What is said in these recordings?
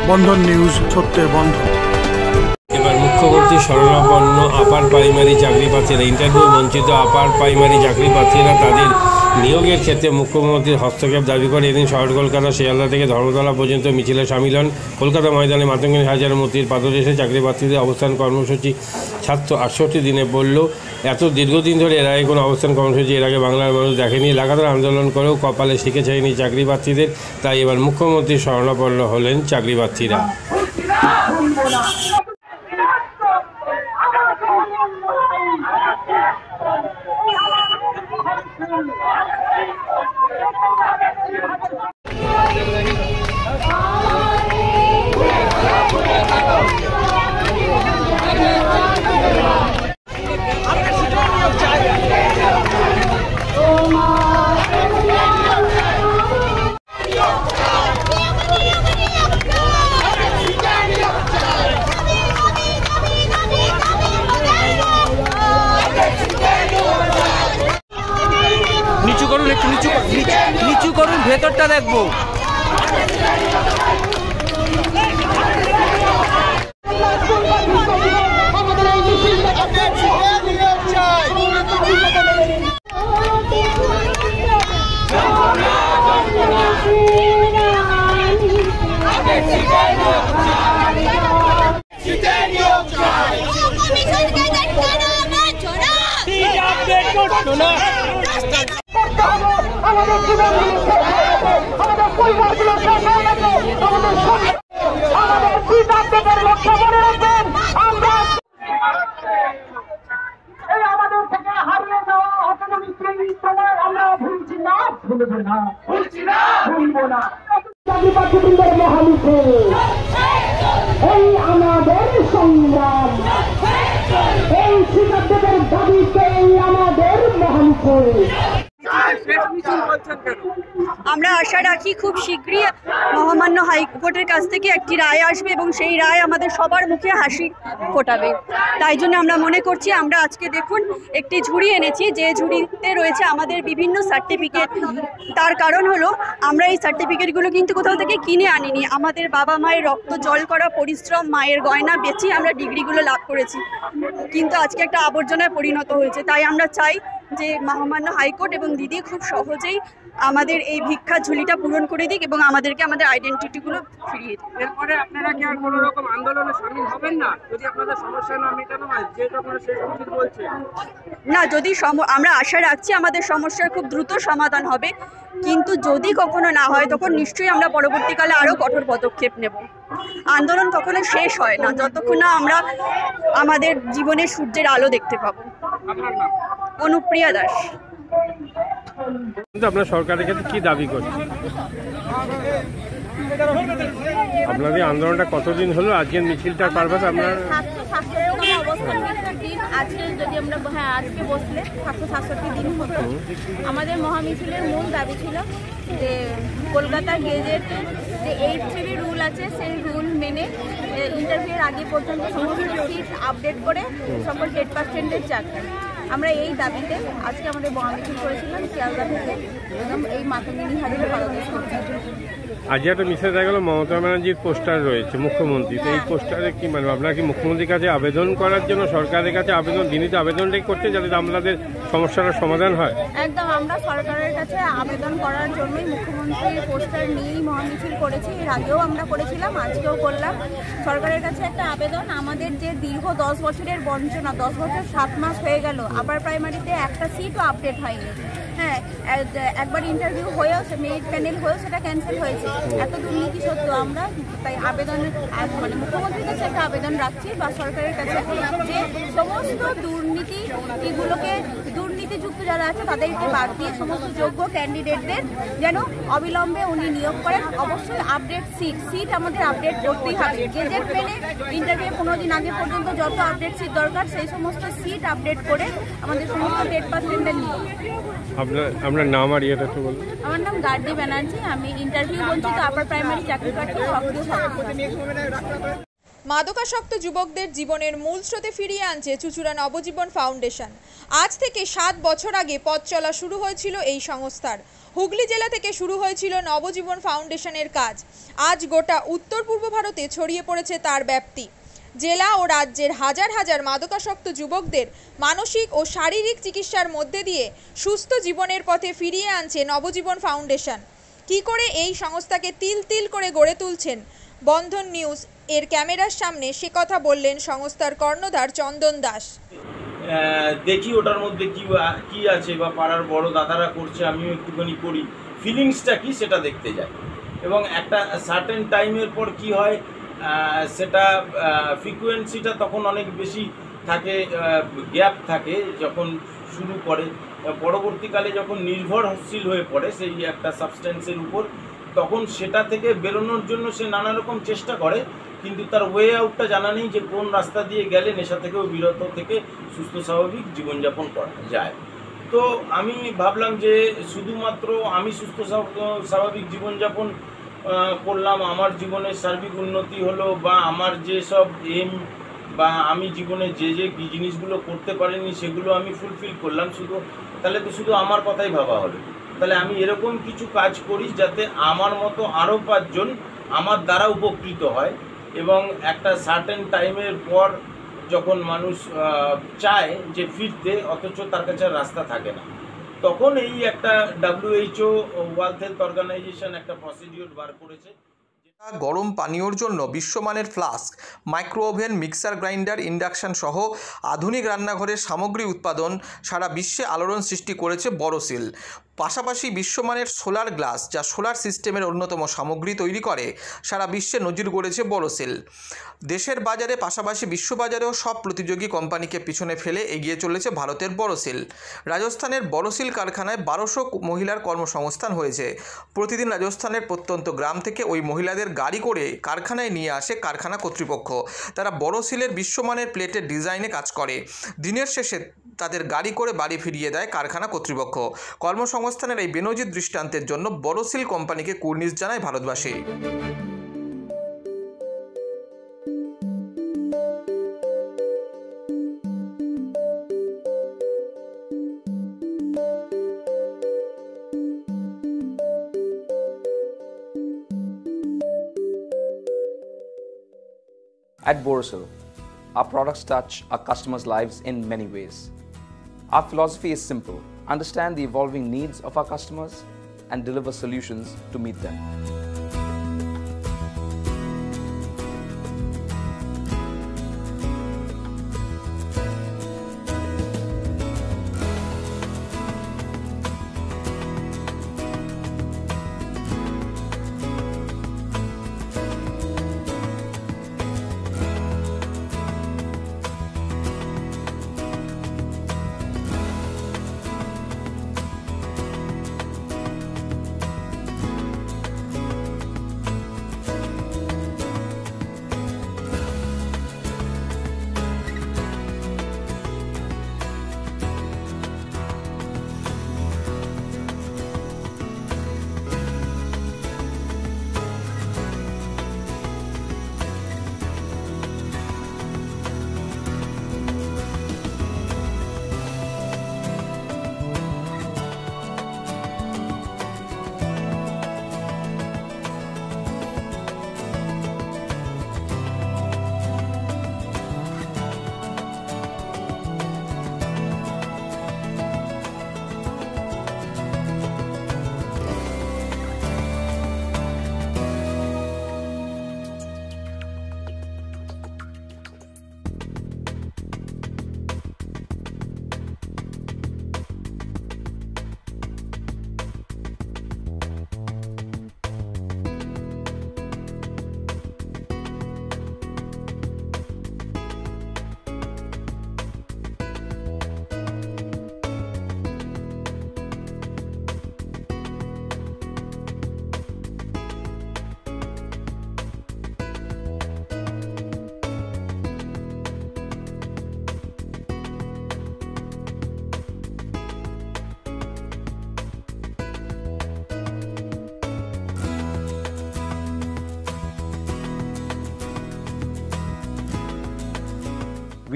বন্ধন news, সত্যের বন্ধন। এবার মুখ্যমন্ত্রী শরণাপন্ন আপার প্রাইমারি চাকরি প্রার্থীরা, ইন্টারভিউ বঞ্চিত আপার প্রাইমারি চাকরি প্রার্থীরা তাদের নিয়োগের ক্ষেত্রে মুখ্যমন্ত্রীর হস্তক্ষেপ দাবি করে এদিন শহর কলকাতা শিয়ালদা থেকে ধর্মতলা পর্যন্ত মিছিলে সামিল হন। কলকাতা ময়দানে মাতঙ্গিনী হাজার মূর্তির পাদদেশে চাকরি প্রার্থীদের অবস্থান কর্মসূচি ছাত্র 68 দিনে বলল, এত দীর্ঘদিন ধরে এর আগে কোনো অবস্থান কর্মসূচি এর আগে বাংলার মানুষ দেখেনি। লাগাতার আন্দোলন করেও কপালে শিখে চায়নি চাকরি প্রার্থীদের, তাই এবার মুখ্যমন্ত্রীর শরণাপন্ন হলেন চাকরি প্রার্থীরা। নিচু করুন, ভেতরটা দেখবো। আমাদের জীবন আমাদের পরিবারগুলো আমাদের পিতাদের লক্ষ্য মনে রাখবেন। আমরা এই আমাদের থেকে হারিয়ে যাওয়া অটোনমিক সময় আমরা ভুলছি না, ভুলবো না, ভুলবো না। চাকরি প্রার্থীদের মহামিছে এই আমাদের সংগ্রাম, এই শিক্ষকদের দাবিতে আমাদের মহামিছে। আমরা আশা রাখি খুব শীঘ্রই মহামান্য হাইকোর্টের কাছ থেকে একটি রায় আসবে এবং সেই রায় আমাদের সবার মুখে হাসি ফোটাবে। তাই জন্য আমরা মনে করছি, আমরা আজকে দেখুন একটি ঝুড়ি এনেছি, যে ঝুড়িতে রয়েছে আমাদের বিভিন্ন সার্টিফিকেট। তার কারণ হলো আমরা এই সার্টিফিকেটগুলো কিন্তু কোথাও থেকে কিনে আনিনি, আমাদের বাবা মায়ের রক্ত জল করা পরিশ্রম, মায়ের গয়না বেচে আমরা ডিগ্রিগুলো লাভ করেছি, কিন্তু আজকে একটা আবর্জনায় পরিণত হয়েছে। তাই আমরা চাই যে মহামান্য হাইকোর্ট এবং দিদি খুব সহজেই আমাদের এই ভিক্ষা ঝুলিটা পূরণ করে দিক এবং আমাদেরকে আমাদের আইডেন্টিটিগুলো ফিরিয়ে দিক। এরপরে আপনারা কি আর কোনো রকম আন্দোলনে শামিল হবেন না যদি আপনাদের সমস্যা না মেটানো হয়, যেটা আপনারা শেষ পর্যন্ত বলছেন? না, যদি আমরা আশা রাখছি আমাদের সমস্যার খুব দ্রুত সমাধান হবে, কিন্তু যদি কখনো না হয় তখন নিশ্চয়ই আমরা পরবর্তীকালে আরও কঠোর পদক্ষেপ নেব। আন্দোলন কখনো শেষ হয় না যতক্ষণ না আমরা আমাদের জীবনে সূর্যের আলো দেখতে পাবো। অনুপ্রিয়া দাস। আপনার সরকারের কাছে কি দাবি করছেন? আপনাদের আন্দোলনটা কতদিন হলো? আজকের মিছিলটা পারবেন আপনার? আজকে যদি আমরা আজকে বসলে 767 দিন হতো। আমাদের মহামিছিলের মূল দাবি ছিল যে কলকাতা গেজেটে যে 8 রুল আছে, সেই রুল মেনে ইন্টারভিউর আগে পর্যন্ত সমস্ত সিট আপডেট করে সকল 10%-এর চাকরি। আমরা এই দাবিতে আজকে আমাদের মহামিছিল করেছিলাম শিয়ালদা থেকে একদম এই মাতঙ্গিনী হাজারে পাদদেশ পর্যন্ত। আজ একটা মিছিল দেখা গেল মমতা ব্যানার্জির পোস্টার রয়েছে মুখ্যমন্ত্রী, তো এই পোস্টারে কি মানে আপনারা কি মুখ্যমন্ত্রীর কাছে আবেদন করার জন্য সরকারের কাছে আবেদন দিনই তো আবেদনটাই করতে যাতে আমাদের সমস্যার সমাধান হয়? একদম, আমরা সরকারের কাছে আবেদন করার জন্যই মুখ্যমন্ত্রীর পোস্টার নিয়েই মহামিছিল করেছি। এর আগেও আমরা করেছিলাম, আজকেও করলাম। সরকারের কাছে একটা আবেদন, আমাদের যে দীর্ঘ 10 বছরের বঞ্চনা, 10 বছর 7 মাস হয়ে গেল, আপার প্রাইমারিতে একটা সিটও আপডেট হয়নি। হ্যাঁ, একবার ইন্টারভিউ হয়েও মেরিট প্যানেল হয়েও সেটা ক্যান্সেল হয়েছে। এত দুর্নীতি সত্ত্বেও আমরা তাই আবেদনের মানে মুখ্যমন্ত্রীর কাছে একটা আবেদন রাখছি বা সরকারের কাছে যে সমস্ত দুর্নীতিযুক্ত যারা আছে তাদেরকে বাদ দিয়ে সমস্ত যোগ্য ক্যান্ডিডেটদের যেন অবিলম্বে উনি নিয়োগ করেন। অবশ্যই আপডেট সিট আমাদের আপডেট করতেই হবে। গেজেট পেলে ইন্টারভিউ 15 দিন আগে পর্যন্ত যত আপডেট সিট দরকার সেই সমস্ত সিট আপডেট করে আমাদের সমস্ত 10%-এর নিয়োগ। আপনার নাম আর ইয়েটা একটু বলুন। আমার নাম গার্ডি ব্যানার্জি, আমি ইন্টারভিউ বঞ্চিত আপার প্রাইমারি চাকরি প্রার্থী সক্রিয়। মাদকাসক্ত যুবকদের জীবনের মূল স্রোতে ফিরিয়ে আনছে চুঁচুড়া নবজীবন ফাউন্ডেশন। আজ থেকে 7 বছর আগে পথ চলা শুরু হয়েছিল এই সংস্থার। হুগলি জেলা থেকে শুরু হয়েছিল নবজীবন ফাউন্ডেশনের কাজ। আজ গোটা উত্তর পূর্ব ভারতে ছড়িয়ে পড়েছে তার ব্যাপ্তি। জেলা ও রাজ্যের হাজার হাজার মাদকাসক্ত যুবকদের মানসিক ও শারীরিক চিকিৎসার মধ্যে দিয়ে সুস্থ জীবনের পথে ফিরিয়ে আনছে নবজীবন ফাউন্ডেশন। কী করে এই সংস্থাকে তিল তিল করে গড়ে তুলছেন বন্ধন নিউজ এর ক্যামেরার সামনে সে কথা বললেন সংস্থার কর্ণধার চন্দন দাস। দেখি ওটার মধ্যে কি আছে বা পাড়ার বড় দাদারা করছে, আমিও একটুখানি করি, ফিলিংসটা কি সেটা দেখতে যাই। এবং একটা সার্টেন টাইমের পর কি হয়, সেটা ফ্রিকোয়েন্সিটা তখন অনেক বেশি থাকে, গ্যাপ থাকে যখন শুরু করে। পরবর্তীকালে যখন নির্ভরশীল হয়ে পড়ে সেই একটা সাবস্টেন্সের উপর, তখন সেটা থেকে বেরোনোর জন্য সে নানা রকম চেষ্টা করে, কিন্তু তার ওয়ে আউটটা জানা নেই যে কোন রাস্তা দিয়ে গেলে নেশা থেকেও বিরত থেকে সুস্থ স্বাভাবিক জীবনযাপন করা যায়। তো আমি ভাবলাম যে শুধুমাত্র আমি সুস্থ স্বাভাবিক জীবনযাপন করলাম, আমার জীবনের সার্বিক উন্নতি হলো, বা আমার যেসব এম বা আমি জীবনে যে জিনিসগুলো করতে পারিনি সেগুলো আমি ফুলফিল করলাম, তাহলে তো শুধু আমার কথাই ভাবা হলো। তাহলে আমি এরকম কিছু কাজ করি যাতে আমার মতো আরও 5 জন আমার দ্বারা উপকৃত হয়। এবং একটা সার্টেন টাইমের পর যখন মানুষ চায় যে ফিরতে, অথচ তার কাছে রাস্তা থাকে না, তখন এই একটা WHO ওয়ার্ল্ড হেলথ অর্গানাইজেশন একটা প্রসিডিউর বার করেছে। গরম পানীয়র জন্য বিশ্বমানের flask, micro oven, mixer grinder, induction সহ আধুনিক রান্নাঘরের সামগ্রী উৎপাদন সারা বিশ্বে আলোড়ন সৃষ্টি করেছে বড়সিল। পাশাপাশি বিশ্বমানের সোলার গ্লাস, যা সোলার সিস্টেমের অন্যতম সামগ্রী তৈরি করে, সারা বিশ্বে নজির গড়েছে বড়সিল। দেশের বাজারে পাশাপাশি বিশ্ববাজারেও সব প্রতিযোগী কোম্পানিকে পিছনে ফেলে এগিয়ে চলেছে ভারতের বড়সিল। রাজস্থানের বড়সিল কারখানায় 1200 মহিলার কর্মসংস্থান হয়েছে। প্রতিদিন রাজস্থানের প্রত্যন্ত গ্রাম থেকে ওই মহিলাদের গাড়ি করে কারখানায় নিয়ে আসে কারখানা কর্তৃপক্ষ। তারা বড়সিলের বিশ্বমানের প্লেটের ডিজাইনে কাজ করে। দিনের শেষে তাদের গাড়ি করে বাড়ি ফিরিয়ে দেয় কারখানা কর্তৃপক্ষ। কর্মসংস্থানের এই বেনজির দৃষ্টান্তের জন্য বড়সিল কোম্পানিকে কুর্নিশ জানায় ভারতবাসী। At Borosil, our products touch our customers' lives in many ways. Our philosophy is simple: understand the evolving needs of our customers and deliver solutions to meet them.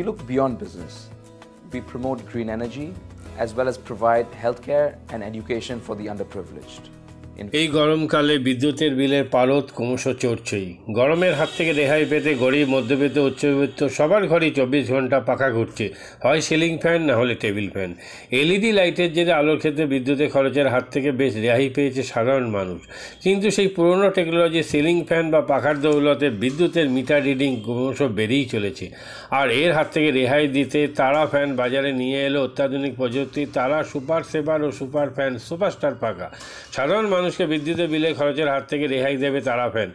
We look beyond business. We promote green energy as well as provide healthcare and education for the underprivileged. এই গরমকালে বিদ্যুতের বিলের পারদ ক্রমশ চড়ছেই। গরমের হাত থেকে রেহাই পেতে গরিব, মধ্যবিত্ত, উচ্চবিত্ত সবার ঘরেই 24 ঘন্টা পাখা ঘুরছে, হয় সিলিং ফ্যান না হলে টেবিল ফ্যান। এলইডি লাইটের জেরে আলোর ক্ষেত্রে বিদ্যুতের খরচের হাত থেকে বেশ রেহাই পেয়েছে সাধারণ মানুষ, কিন্তু সেই পুরনো টেকনোলজি সিলিং ফ্যান বা পাখার দৌলতে বিদ্যুতের মিটার রিডিং ক্রমশ বেড়েই চলেছে। আর এর হাত থেকে রেহাই দিতে তারা ফ্যান বাজারে নিয়ে এলো অত্যাধুনিক প্রযুক্তি তারা সুপার সেভার ও সুপার ফ্যান সুপারস্টার পাখা। সাধারণ মানুষকে বিদ্যুতের বিলের খরচের হাত থেকে রেহাই দেবে তারা fan.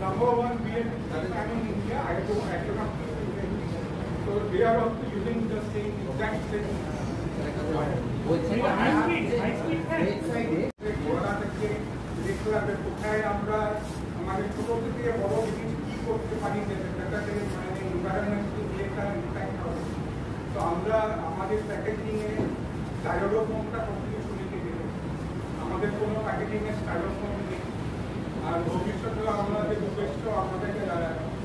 Number one BLDC fan in India, I cannot. So they are also using the same exact same. কোথায় আমরা আমাদের ছোট থেকে বড় জিনিস কি করতে পারি যেটাতে মানে এনভায়রনমেন্টকে একটা ইম্প্যাক্ট হবে। তো আমরা আমাদের প্যাকেজিংয়ে স্টাইরোফোমটা কমপ্লিট লিখে দিই। আমাদের কোনো প্যাকেজিংয়ে স্টাইরোফোম নেই। আর ভবিষ্যতে আমাদের উদ্দেশ্য আমাদের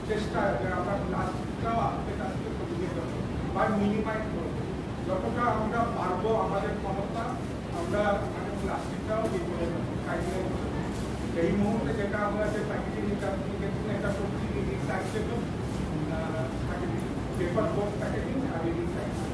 চেষ্টা যে আমরা প্লাস্টিকটাও আমাদের কাছ থেকে কমিয়ে দেবো বা মিনিমাইজ করবো যতটা আমরা পারবো আমাদের ক্ষমতা আমরা মানে প্লাস্টিকটাও ইয়ে করে দেবো। এই মুহূর্তে যেটা আমরা যে প্যাকেজিং এটা করছি recyclable packaging, paper board packaging আর রিসাইকেল।